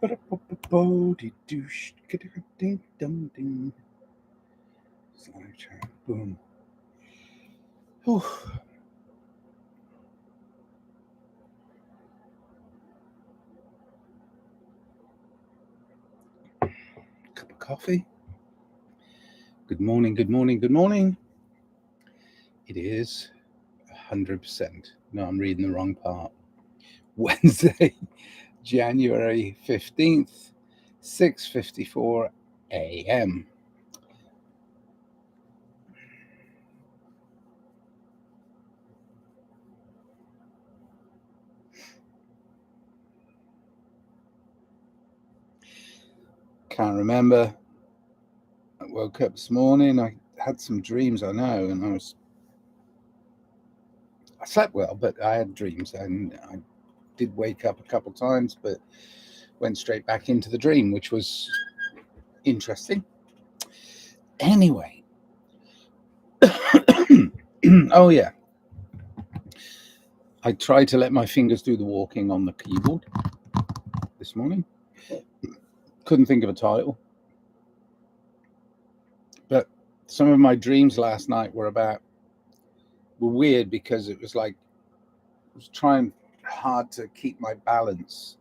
Boom. Whew. Cup of coffee. Good morning, good morning, good morning. It is 100%. No, I'm reading the wrong part. Wednesday, January 15th, 6:54 a.m. Can't remember. I woke up this morning. I had some dreams, I know, and I slept well, but I had dreams, and I did wake up a couple times, but went straight back into the dream, which was interesting. Anyway, oh yeah, I tried to let my fingers do the walking on the keyboard this morning. Couldn't think of a title, but some of my dreams last night were weird because it was like I was trying hard to keep my balance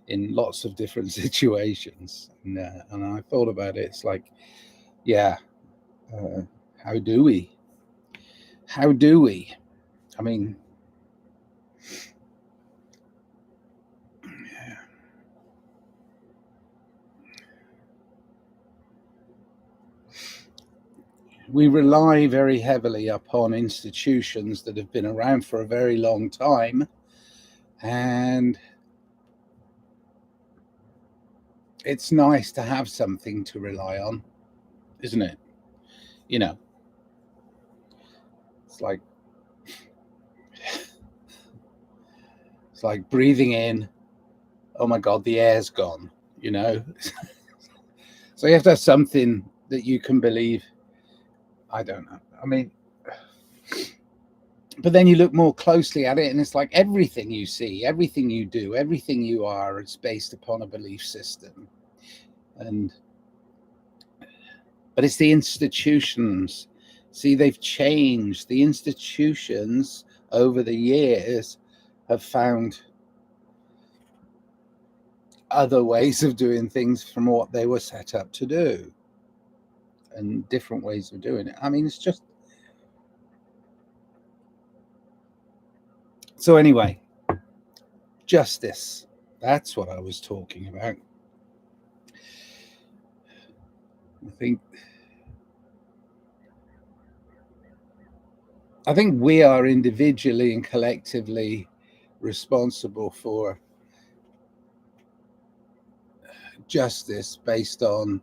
in lots of different situations, and I thought about it. It's like, yeah, how do we? How do we? I mean, we rely very heavily upon institutions that have been around for a very long time, and it's nice to have something to rely on, isn't it? You know, it's like breathing in. Oh my God, the air's gone. You know, so you have to have something that you can believe. I don't know. I mean, but then you look more closely at it, and it's like everything you see, everything you do, everything you are is based upon a belief system. But it's the institutions. See, they've changed. The institutions over the years have found other ways of doing things from what they were set up to do, and different ways of doing it. I mean, it's just... So anyway, justice. That's what I was talking about. I think we are individually and collectively responsible for justice based on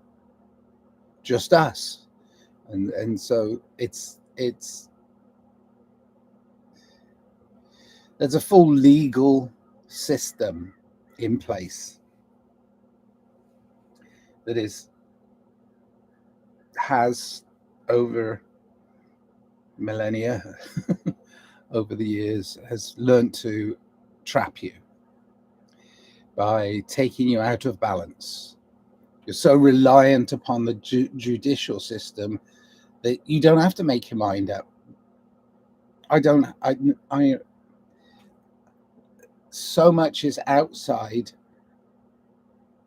just us, and so it's there's a full legal system in place that has over millennia over the years has learned to trap you by taking you out of balance. You're so reliant upon the judicial system that you don't have to make your mind up. I so much is outside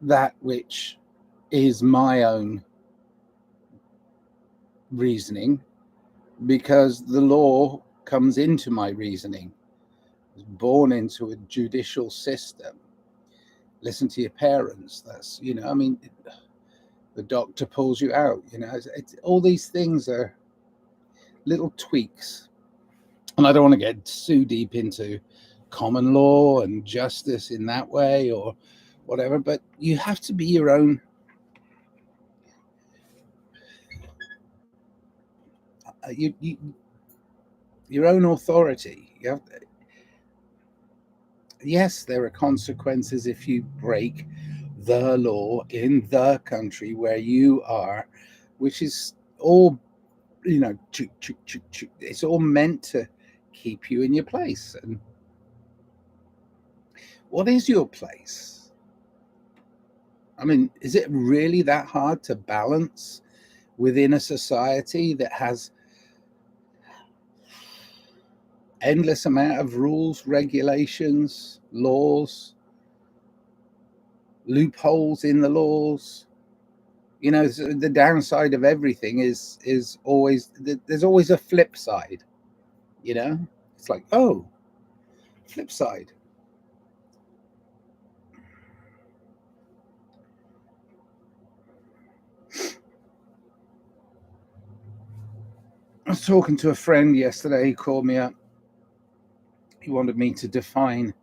that which is my own reasoning, because the law comes into my reasoning. I was born into a judicial system. Listen to your parents. That's, I mean, the doctor pulls you out. It's all these things are little tweaks. And I don't want to get too deep into common law and justice in that way or whatever, but you have to be your own your own authority. Yes, there are consequences if you break the law in the country where you are, which is all, it's all meant to keep you in your place. And what is your place? I mean, is it really that hard to balance within a society that has endless amount of rules, regulations, laws, loopholes in the laws? You know, the downside of everything is always there's always a flip side. You know, it's like, oh, flip side. I was talking to a friend yesterday. He called me up. He wanted me to define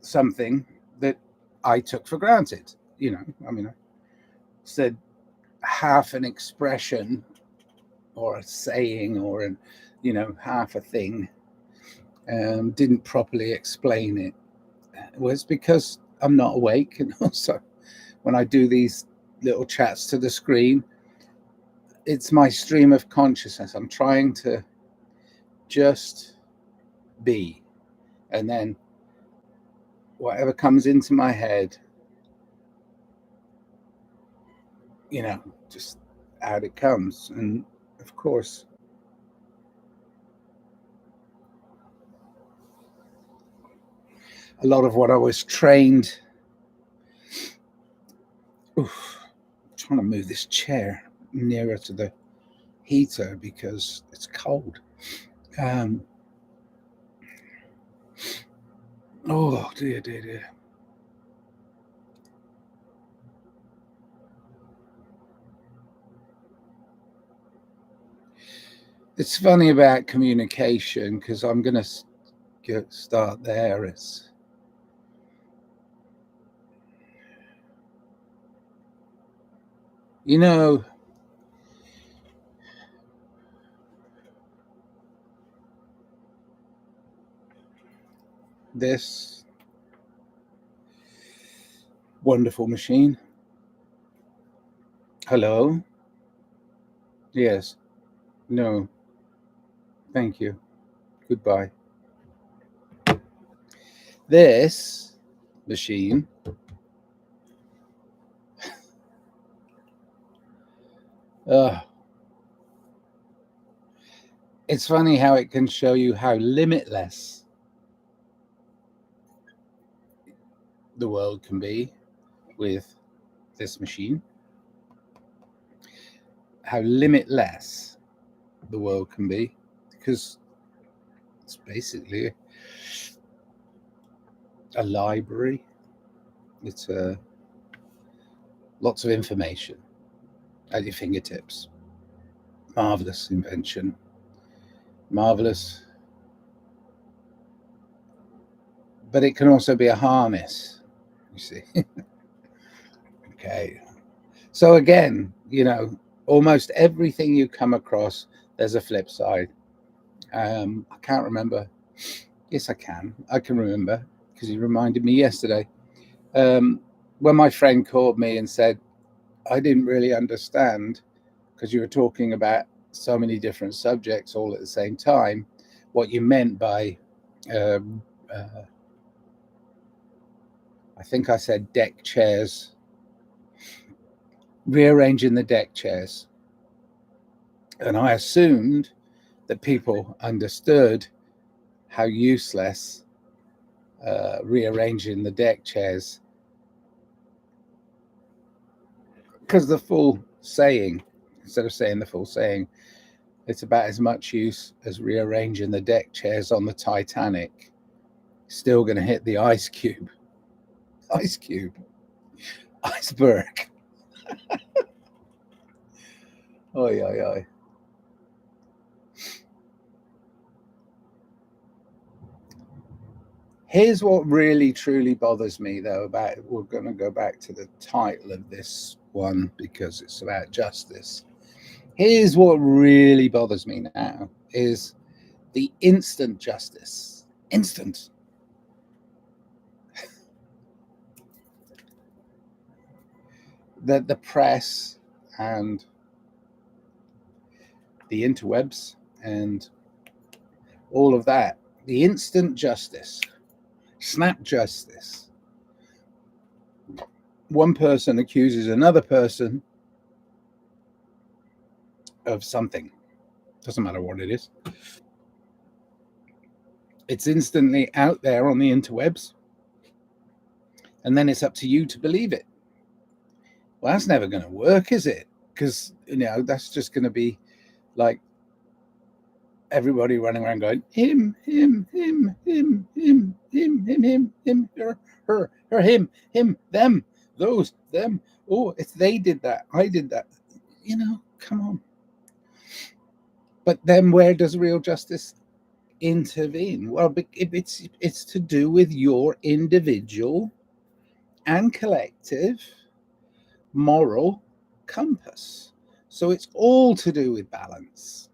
something that I took for granted. You know, I mean, I said half an expression or a saying or an, you know, half a thing. Didn't properly explain it. It was because I'm not awake, and also when I do these little chats to the screen, it's my stream of consciousness. I'm trying to just be, and then whatever comes into my head, you know, just out it comes. And of course, a lot of what I was trained. Oof, I'm trying to move this chair nearer to the heater because it's cold. Oh dear, dear, dear. It's funny about communication because I'm going to start there. It's, you know, this wonderful machine. Hello? Yes. No. Thank you. Goodbye. This machine. It's funny how it can show you how limitless the world can be with this machine. How limitless the world can be, because it's basically a library. It's lots of information at your fingertips. Marvelous invention. Marvelous. But it can also be a harness, you see. Okay. So again, you know, almost everything you come across, there's a flip side. I can't remember. Yes, I can. I can remember because he reminded me yesterday. When my friend called me and said, I didn't really understand because you were talking about so many different subjects all at the same time, what you meant by, um, uh, I think I said deck chairs, rearranging the deck chairs. And I assumed that people understood how useless rearranging the deck chairs, because the full saying, instead of saying the full saying, it's about as much use as rearranging the deck chairs on the Titanic. Still going to hit the ice cube. Ice cube. Iceberg. Oi, oi, oi. Here's what really truly bothers me, though, about it. We're going to go back to the title of this one because it's about justice. Here's what really bothers me now is the instant justice. Instant. That the press and the interwebs and all of that, the instant justice, snap justice. one person accuses another person of something, doesn't matter what it is, it's instantly out there on the interwebs, and then it's up to you to believe it. Well, that's never going to work, is it? Because, that's just going to be like everybody running around going, him, her, him, them, those, them. Oh, it's they did that, I did that. Come on. But then where does real justice intervene? Well, it's to do with your individual and collective moral compass. So it's all to do with balance,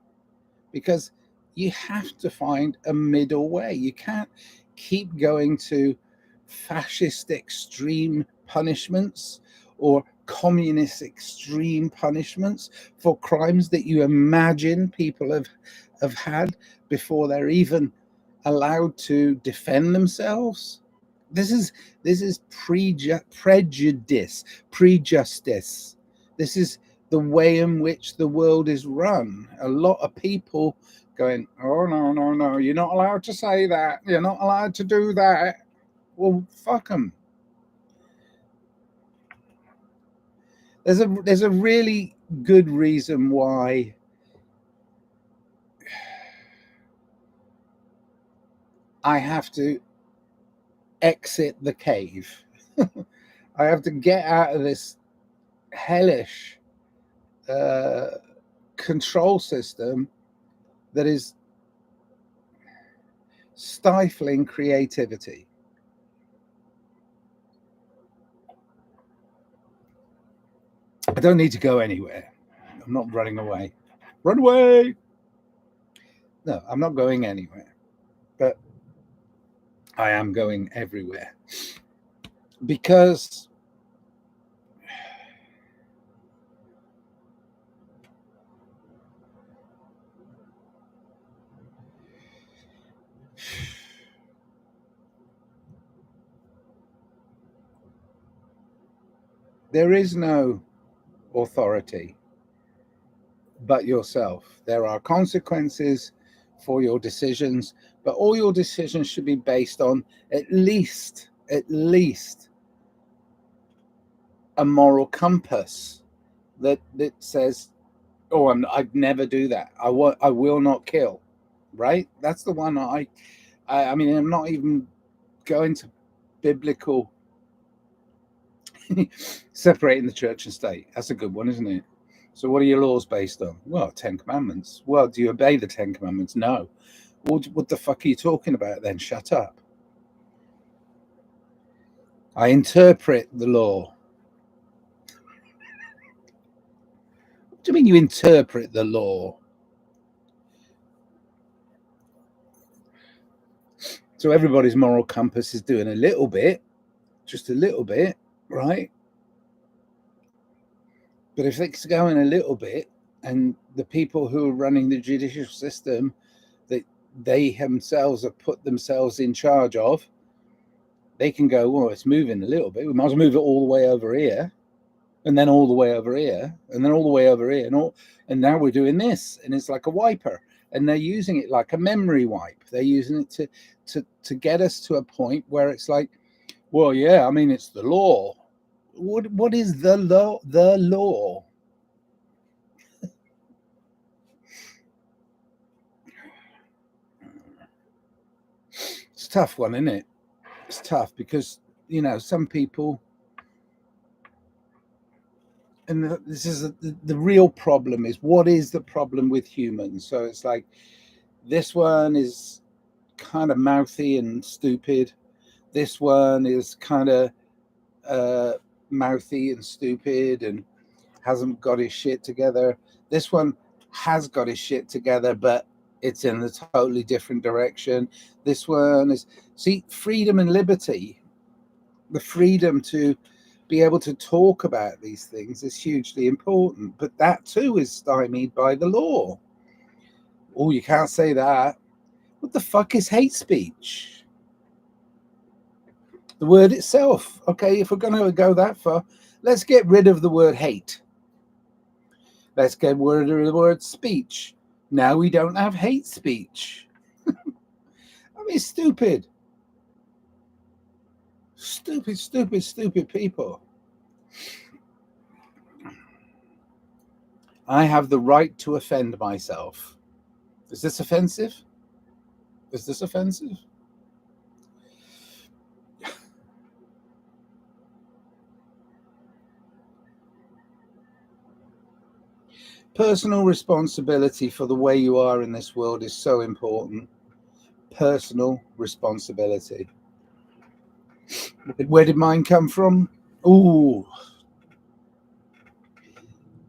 because you have to find a middle way. You can't keep going to fascist extreme punishments or communist extreme punishments for crimes that you imagine people have had before they're even allowed to defend themselves. This is prejudice, prejustice. This is the way in which the world is run. A lot of people going, oh, no, you're not allowed to say that. You're not allowed to do that. Well, fuck them. There's a really good reason why I have to exit the cave. I have to get out of this hellish control system that is stifling creativity. I don't need to go anywhere. I'm not running away. Run away! No, I'm not going anywhere. But I am going everywhere. Because there is no authority but yourself. There are consequences for your decisions, but all your decisions should be based on at least a moral compass that says, oh, I'd never do that. I will not kill. Right? That's the one I mean, I'm not even going to biblical separating the church and state. That's a good one, isn't it? So what are your laws based on? Well, 10 Commandments. Well, do you obey the 10 Commandments? No. What the fuck are you talking about then? Shut up. I interpret the law. What do you mean you interpret the law? So everybody's moral compass is doing a little bit, just a little bit, right? But if it's going a little bit, and the people who are running the judicial system that they themselves have put themselves in charge of, they can go, well, it's moving a little bit. We might as well move it all the way over here, and then all the way over here, and then all the way over here, and now we're doing this, and it's like a wiper, and they're using it like a memory wipe. They're using it to get us to a point where it's like, well, yeah, I mean, it's the law. What is the law? The law. It's a tough one, isn't it? It's tough because, some people, and this is the real problem is, what is the problem with humans? So it's like, this one is kind of mouthy and stupid. This one is kind of mouthy and stupid and hasn't got his shit together. This one has got his shit together, but it's in a totally different direction. This one is, see, freedom and liberty, the freedom to be able to talk about these things is hugely important, but that too is stymied by the law. Oh, you can't say that. What the fuck is hate speech? The word itself. Okay, if we're going to go that far, let's get rid of the word hate. Let's get rid of the word speech. Now we don't have hate speech. I mean, stupid. Stupid, stupid, stupid people. I have the right to offend myself. Is this offensive? Is this offensive? Personal responsibility for the way you are in this world is so important. Personal responsibility. Where did mine come from? Ooh,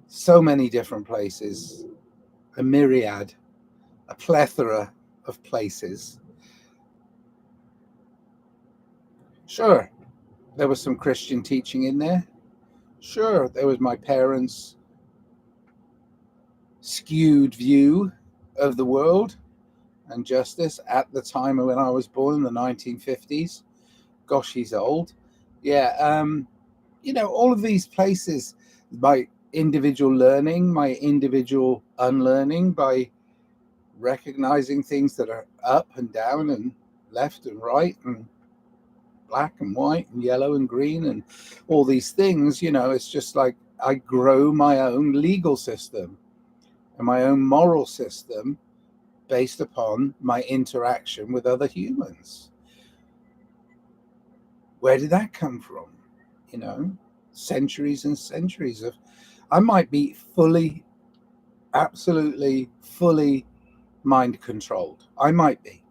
so many different places. A myriad, a plethora of places. Sure, there was some Christian teaching in there. Sure, there was my parents' skewed view of the world and justice at the time when I was born in the 1950s. Gosh, he's old. Yeah, all of these places, my individual learning, my individual unlearning, by recognizing things that are up and down and left and right and black and white and yellow and green and all these things, it's just like I grow my own legal system and my own moral system based upon my interaction with other humans. Where did that come from? Centuries and centuries of, I might be absolutely fully mind controlled. I might be.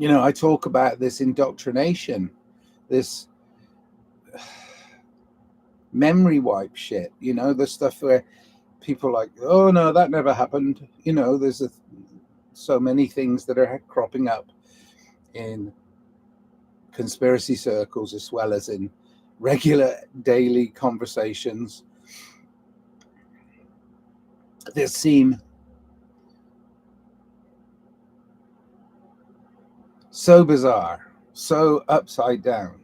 I talk about this indoctrination, this memory wipe shit, the stuff where people are like, oh no, that never happened. There's so many things that are cropping up in conspiracy circles as well as in regular daily conversations that seem so bizarre, so upside down,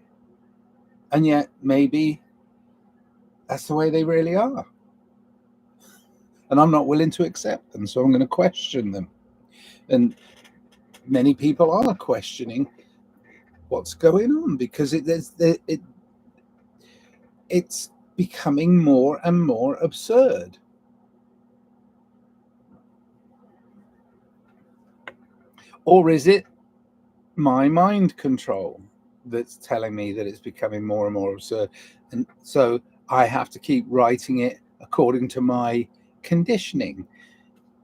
and yet maybe that's the way they really are, and I'm not willing to accept them, so I'm going to question them. And many people are questioning what's going on because it's becoming more and more absurd. Or is it my mind control that's telling me that it's becoming more and more absurd? And so I have to keep writing it according to my conditioning.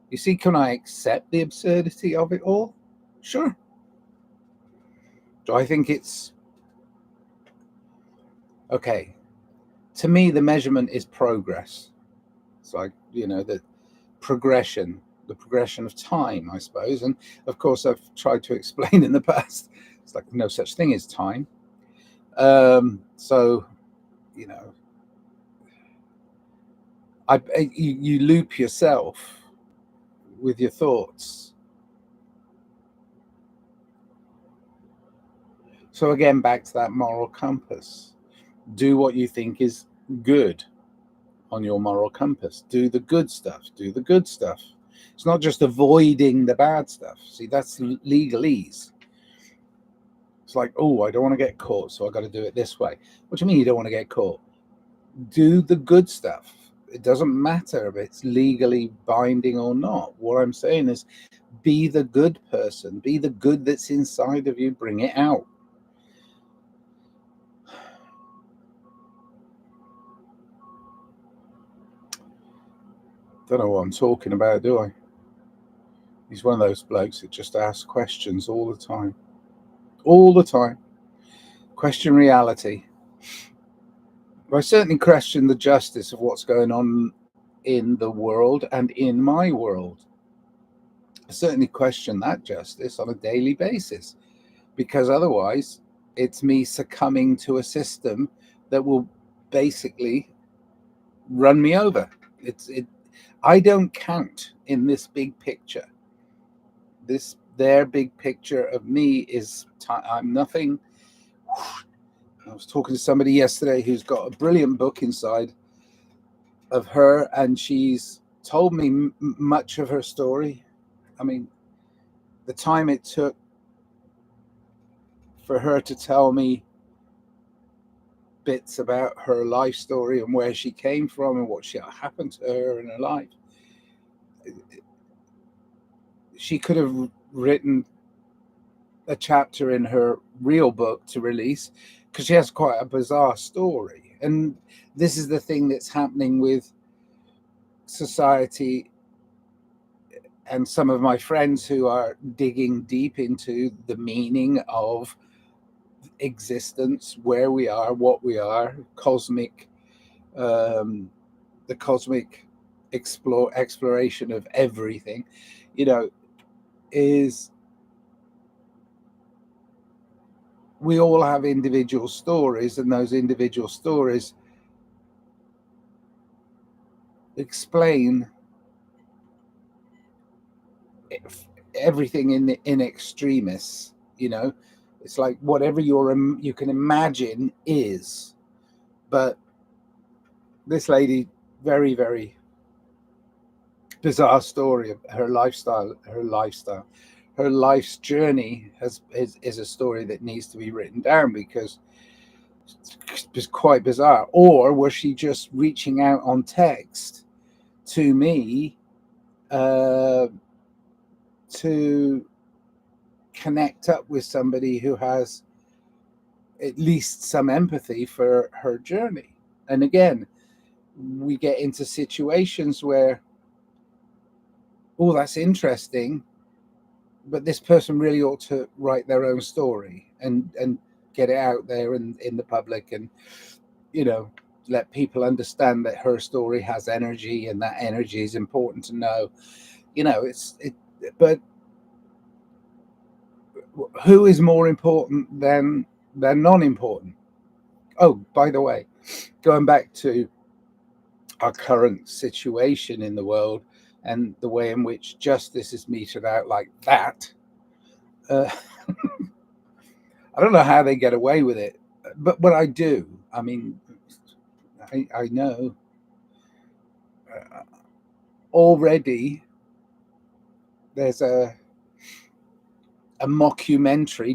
You see, can I accept the absurdity of it all? Sure. Do I think it's okay? To me, the measurement is progress. It's like, the progression of time, I suppose. And of course, I've tried to explain in the past, it's like no such thing as time. So, you loop yourself with your thoughts. So again, back to that moral compass. Do what you think is good on your moral compass. Do the good stuff. Do the good stuff. It's not just avoiding the bad stuff. See, that's legalese. It's like, oh, I don't want to get caught, so I got to do it this way. What do you mean you don't want to get caught? Do the good stuff. It doesn't matter if it's legally binding or not. What I'm saying is be the good person. Be the good that's inside of you. Bring it out. Don't know what I'm talking about, do I? He's one of those blokes that just asks questions all the time. All the time. Question reality. I certainly question the justice of what's going on in the world and in my world. I certainly question that justice on a daily basis, because otherwise it's me succumbing to a system that will basically run me over. I don't count in this big picture. Their big picture of me is I'm nothing. I was talking to somebody yesterday who's got a brilliant book inside of her, and she's told me much of her story. I mean, the time it took for her to tell me bits about her life story and where she came from and what happened to her in her life. She could have written a chapter in her real book to release, because she has quite a bizarre story. And this is the thing that's happening with society and some of my friends who are digging deep into the meaning of existence, where we are, what we are, cosmic, the cosmic exploration of everything, is we all have individual stories, and those individual stories explain everything in extremis. It's like whatever you can imagine is. But this lady, very, very bizarre story of her lifestyle. Her life's journey is a story that needs to be written down, because it's quite bizarre. Or was she just reaching out on text to me to connect up with somebody who has at least some empathy for her journey? And again, we get into situations where, oh, that's interesting, but this person really ought to write their own story and get it out there in the public, and let people understand that her story has energy, and that energy is important to know. But who is more important than non-important? Oh, by the way, going back to our current situation in the world and the way in which justice is meted out like that, I don't know how they get away with it, but I do. I mean, I know already there's a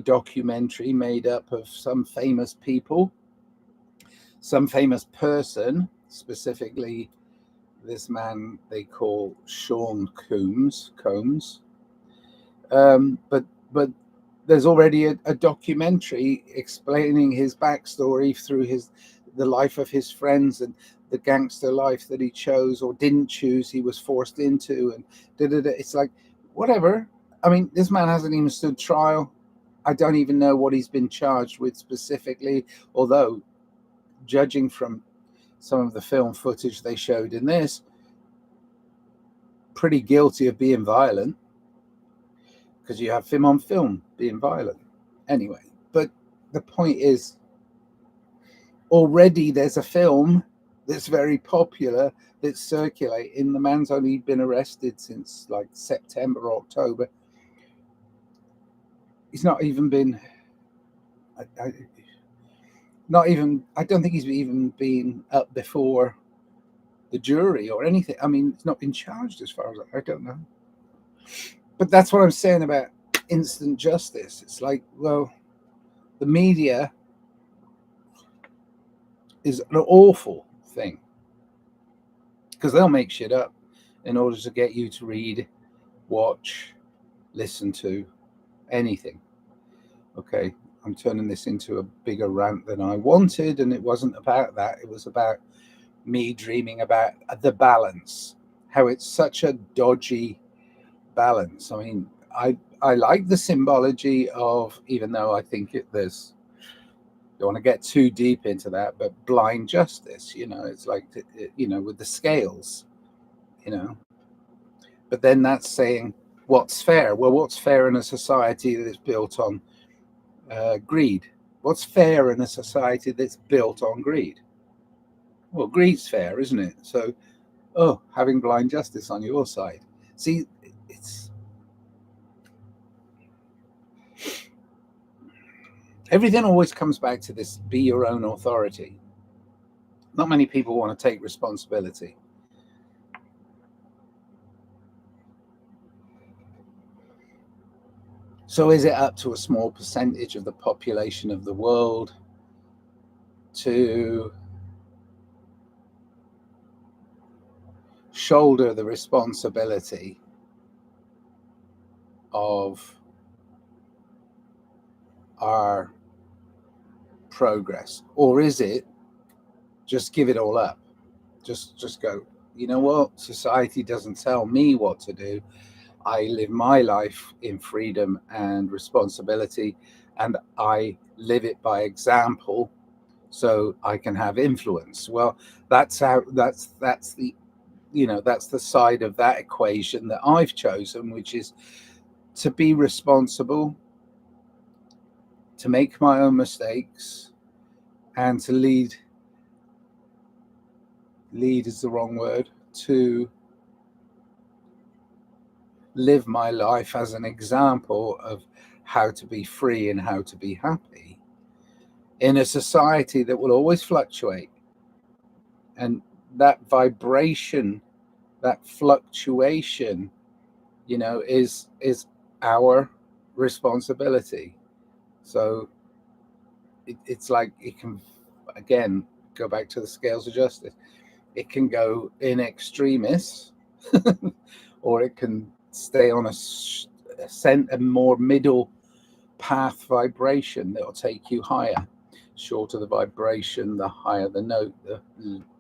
documentary made up of some famous people, some famous person, specifically this man they call Sean Combs. But there's already a documentary explaining his backstory through the life of his friends, and the gangster life that he chose or didn't choose, he was forced into, and it's like, whatever. I mean, this man hasn't even stood trial. I don't even know what he's been charged with specifically, although judging from some of the film footage they showed in this, pretty guilty of being violent, because you have him on film being violent. Anyway, but the point is, already there's a film that's very popular that's circulating. The man's only been arrested since like September or October. He's not even been, I don't think he's even been up before the jury or anything. I mean, he's not been charged as far as I don't know. But that's what I'm saying about instant justice. It's like, well, the media is an awful thing, because they'll make shit up in order to get you to read, watch, listen to anything. Okay, I'm turning this into a bigger rant than I wanted, and it wasn't about that. It was about me dreaming about the balance, how it's such a dodgy balance. I mean, I like the symbology of, even though I think there's, don't want to get too deep into that, but blind justice, it's like, with the scales, but then that's saying what's fair. Well, what's fair in a society that is built on greed? What's fair in a society that's built on greed? Well, greed's fair, isn't it? So oh, having blind justice on your side. See, it's everything always comes back to this: be your own authority. Not many people want to take responsibility. So is it up to a small percentage of the population of the world to shoulder the responsibility of our progress? Or is it just give it all up? Just go, you know what? Society doesn't tell me what to do. I live my life in freedom and responsibility, and I live it by example so I can have influence. Well, that's the that's the side of that equation that I've chosen, which is to be responsible, to make my own mistakes, and to lead is the wrong word, to live my life as an example of how to be free and how to be happy in a society that will always fluctuate. And that vibration, that fluctuation, is our responsibility. So it's like it can, again, go back to the scales of justice. It can go in extremis, or it can stay on a more middle path vibration that will take you higher. Shorter the vibration, the higher the note, the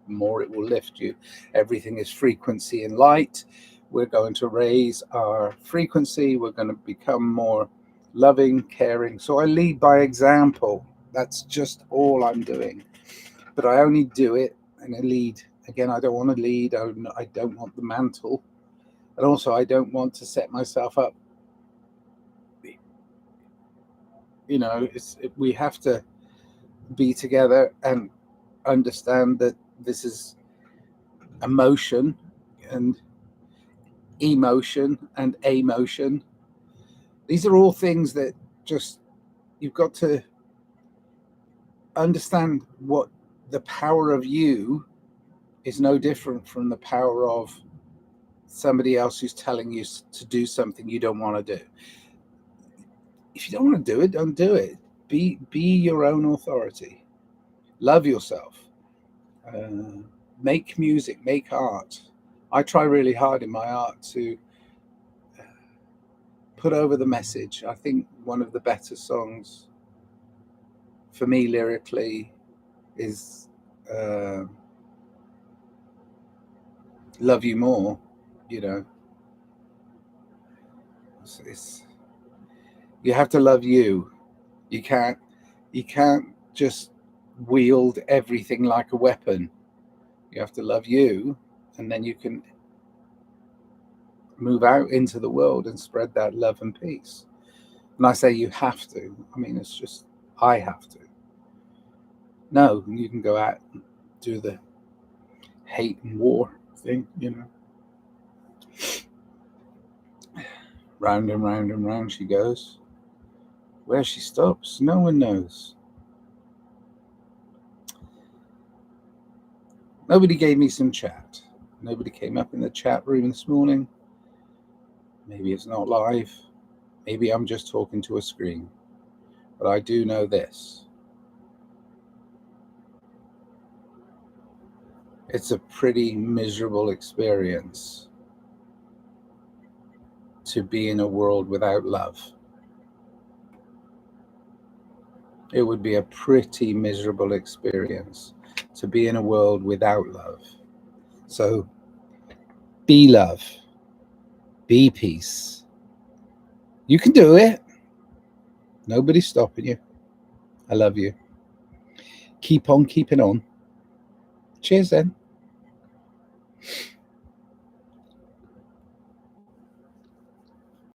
more it will lift you. Everything is frequency and light. We're going to raise our frequency. We're going to become more loving, caring. So I lead by example. That's just all I'm doing. But I only do it and I lead. Again, I don't want to lead. I don't want the mantle. And also, I don't want to set myself up. We have to be together and understand that this is emotion and emotion and emotion. These are all things that just you've got to understand. What the power of you is no different from the power of somebody else who's telling you to do something you don't want to do. If you don't want to do it, don't do it. Be your own authority. Love yourself. Make music, make art. I try really hard in my art to put over the message. I think one of the better songs for me lyrically is Love You More. You have to love you. You can't just wield everything like a weapon. You have to love you, and then you can move out into the world and spread that love and peace. And I say you have to. I mean, it's just I have to. No, you can go out and do the hate and war thing, Round and round and round she goes. Where she stops, no one knows. Nobody gave me some chat. Nobody came up in the chat room this morning. Maybe it's not live. Maybe I'm just talking to a screen. But I do know this. It's a pretty miserable experience to be in a world without love. It would be a pretty miserable experience to be in a world without love. So be love. Be peace. You can do it. Nobody's stopping you. I love you. Keep on keeping on. Cheers then.